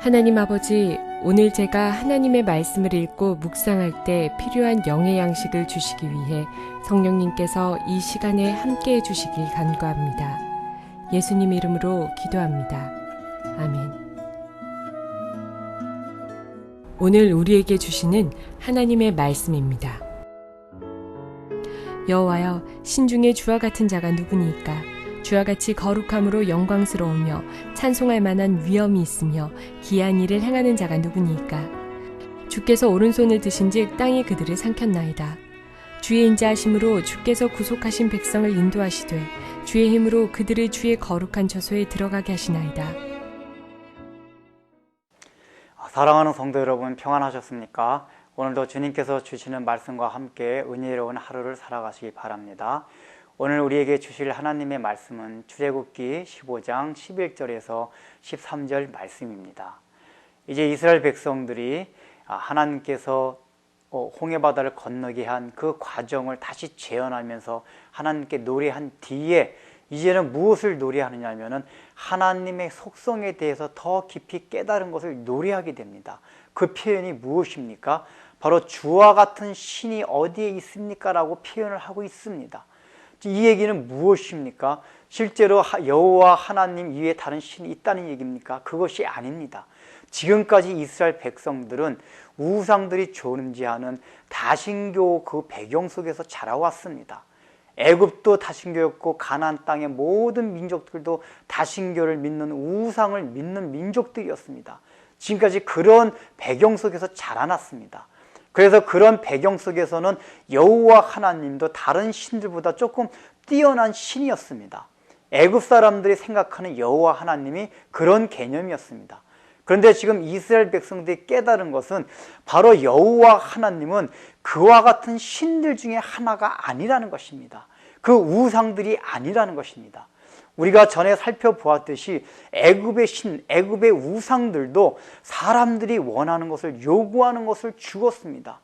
하나님 아버지, 오늘 제가 하나님의 말씀을 읽고 묵상할 때 필요한 영의 양식을 주시기 위해 성령님께서 이 시간에 함께해 주시길 간구합니다. 예수님 이름으로 기도합니다. 아멘. 오늘 우리에게 주시는 하나님의 말씀입니다. 여호와여, 신중에 주와 같은 자가 누구니이까? 주와 같이 거룩함으로 영광스러우며 찬송할 만한 위엄이 있으며 기이한 일을 행하는 자가 누구니이까? 주께서 오른손을 드신즉 땅이 그들을 삼켰나이다. 주의 인자하심으로 주께서 구속하신 백성을 인도하시되 주의 힘으로 그들을 주의 거룩한 처소에 들어가게 하시나이다. 사랑하는 성도 여러분, 평안하셨습니까? 오늘도 주님께서 주시는 말씀과 함께 은혜로운 하루를 살아가시기 바랍니다. 오늘 우리에게 주실 하나님의 말씀은 출애굽기 15장 11절에서 13절 말씀입니다. 이제 이스라엘 백성들이 하나님께서 홍해바다를 건너게 한 그 과정을 다시 재현하면서 하나님께 노래한 뒤에 이제는 무엇을 노래하느냐 하면은 하나님의 속성에 대해서 더 깊이 깨달은 것을 노래하게 됩니다. 그 표현이 무엇입니까? 바로 주와 같은 신이 어디에 있습니까? 라고 표현을 하고 있습니다. 이 얘기는 무엇입니까? 실제로 여호와 하나님 이외에 다른 신이 있다는 얘기입니까? 그것이 아닙니다. 지금까지 이스라엘 백성들은 우상들이 존재하는 다신교 그 배경 속에서 자라왔습니다. 애굽도 다신교였고 가나안 땅의 모든 민족들도 다신교를 믿는 우상을 믿는 민족들이었습니다. 지금까지 그런 배경 속에서 자라났습니다. 그래서 그런 배경 속에서는 여호와 하나님도 다른 신들보다 조금 뛰어난 신이었습니다. 애굽 사람들이 생각하는 여호와 하나님이 그런 개념이었습니다. 그런데 지금 이스라엘 백성들이 깨달은 것은 바로 여호와 하나님은 그와 같은 신들 중에 하나가 아니라는 것입니다. 그 우상들이 아니라는 것입니다. 우리가 전에 살펴보았듯이 애굽의 신, 애굽의 우상들도 사람들이 원하는 것을 요구하는 것을 주었습니다.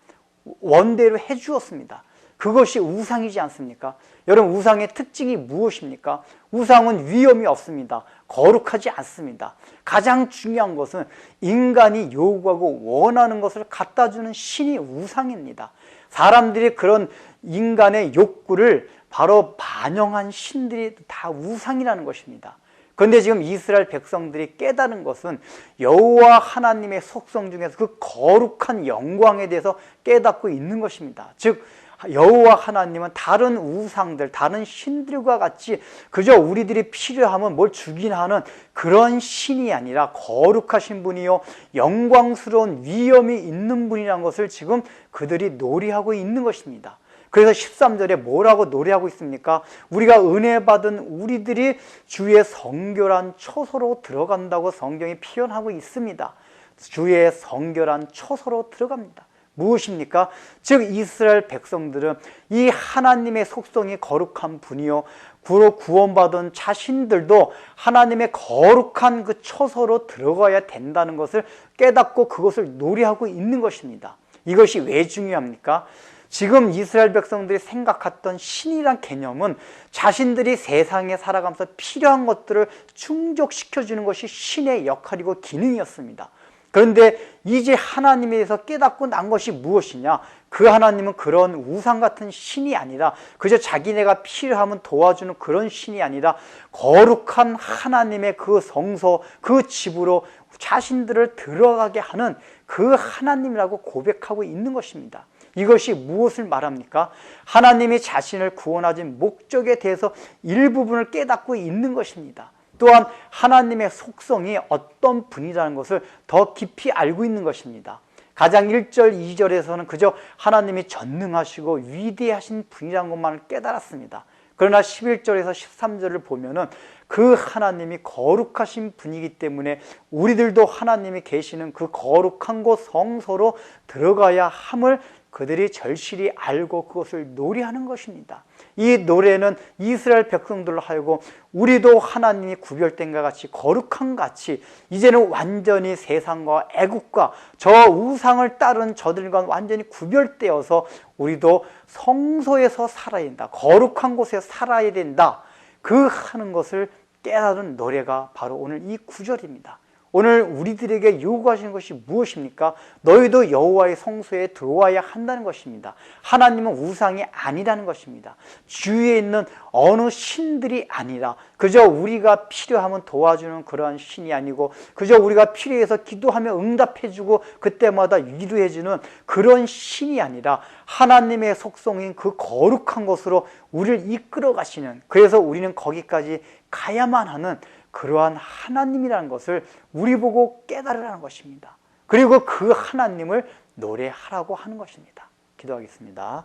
원대로 해주었습니다. 그것이 우상이지 않습니까? 여러분, 우상의 특징이 무엇입니까? 우상은 위험이 없습니다. 거룩하지 않습니다. 가장 중요한 것은 인간이 요구하고 원하는 것을 갖다주는 신이 우상입니다. 사람들이 그런 인간의 욕구를 바로 반영한 신들이 다 우상이라는 것입니다. 그런데 지금 이스라엘 백성들이 깨달은 것은 여호와 하나님의 속성 중에서 그 거룩한 영광에 대해서 깨닫고 있는 것입니다. 즉 여호와 하나님은 다른 우상들, 다른 신들과 같이 그저 우리들이 필요하면 뭘 주긴 하는 그런 신이 아니라 거룩하신 분이요 영광스러운 위엄이 있는 분이라는 것을 지금 그들이 노래하고 있는 것입니다. 그래서 13절에 뭐라고 노래하고 있습니까? 우리가 은혜 받은 우리들이 주의 성결한 처소로 들어간다고 성경이 표현하고 있습니다. 주의 성결한 처소로 들어갑니다. 무엇입니까? 즉 이스라엘 백성들은 이 하나님의 속성이 거룩한 분이요 구원받은 자신들도 하나님의 거룩한 그 처소로 들어가야 된다는 것을 깨닫고 그것을 노래하고 있는 것입니다. 이것이 왜 중요합니까? 지금 이스라엘 백성들이 생각했던 신이란 개념은 자신들이 세상에 살아가면서 필요한 것들을 충족시켜주는 것이 신의 역할이고 기능이었습니다. 그런데 이제 하나님에 대해서 깨닫고 난 것이 무엇이냐? 그 하나님은 그런 우상 같은 신이 아니라 그저 자기네가 필요하면 도와주는 그런 신이 아니라 거룩한 하나님의 그 성소, 그 집으로 자신들을 들어가게 하는 그 하나님이라고 고백하고 있는 것입니다. 이것이 무엇을 말합니까? 하나님이 자신을 구원하신 목적에 대해서 일부분을 깨닫고 있는 것입니다. 또한 하나님의 속성이 어떤 분이라는 것을 더 깊이 알고 있는 것입니다. 가장 1절, 2절에서는 그저 하나님이 전능하시고 위대하신 분이라는 것만을 깨달았습니다. 그러나 11절에서 13절을 보면은 그 하나님이 거룩하신 분이기 때문에 우리들도 하나님이 계시는 그 거룩한 곳 성소로 들어가야 함을 그들이 절실히 알고 그것을 노래하는 것입니다. 이 노래는 이스라엘 백성들로 하여금 우리도 하나님이 구별된 것 같이 거룩한 같이 이제는 완전히 세상과 애국과 저 우상을 따른 저들과 완전히 구별되어서 우리도 성소에서 살아야 된다. 거룩한 곳에 살아야 된다. 그 하는 것을 깨달은 노래가 바로 오늘 이 구절입니다. 오늘 우리들에게 요구하시는 것이 무엇입니까? 너희도 여호와의 성소에 들어와야 한다는 것입니다. 하나님은 우상이 아니라는 것입니다. 주위에 있는 어느 신들이 아니라 그저 우리가 필요하면 도와주는 그러한 신이 아니고 그저 우리가 필요해서 기도하며 응답해주고 그때마다 위로해주는 그런 신이 아니라 하나님의 속성인 그 거룩한 것으로 우리를 이끌어 가시는, 그래서 우리는 거기까지 가야만 하는 그러한 하나님이라는 것을 우리 보고 깨달으라는 것입니다. 그리고 그 하나님을 노래하라고 하는 것입니다. 기도하겠습니다.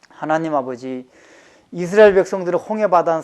하나님 아버지, 이스라엘 백성들은 홍해바다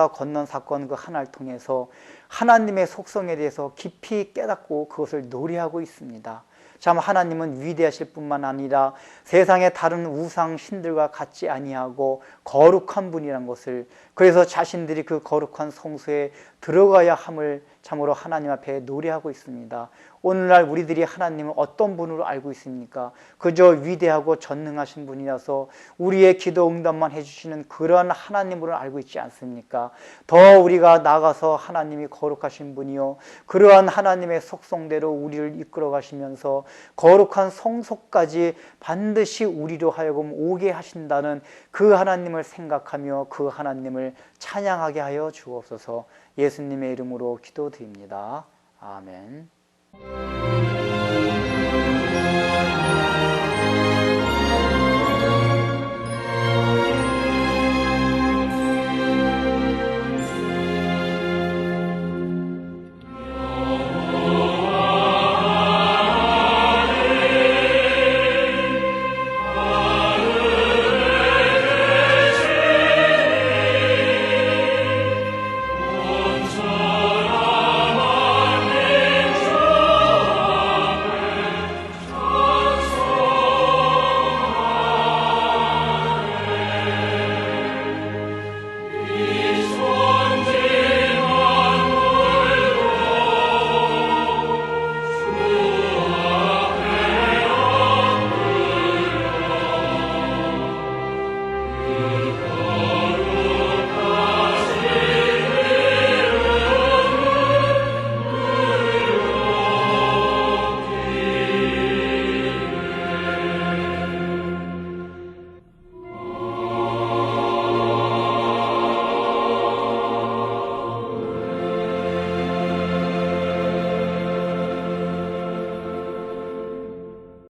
건넌 사건 그 하나를 통해서 하나님의 속성에 대해서 깊이 깨닫고 그것을 노래하고 있습니다. 참 하나님은 위대하실 뿐만 아니라 세상의 다른 우상 신들과 같지 아니하고 거룩한 분이란 것을, 그래서 자신들이 그 거룩한 성소에 들어가야 함을 참으로 하나님 앞에 노래하고 있습니다. 오늘날 우리들이 하나님을 어떤 분으로 알고 있습니까? 그저 위대하고 전능하신 분이라서 우리의 기도 응답만 해주시는 그러한 하나님으로 알고 있지 않습니까? 더 우리가 나가서 하나님이 거룩하신 분이요, 그러한 하나님의 속성대로 우리를 이끌어 가시면서 거룩한 성소까지 반드시 우리로 하여금 오게 하신다는 그 하나님을 생각하며 그 하나님을 찬양하게 하여 주옵소서. 예수님의 이름으로 기도드립니다. 아멘.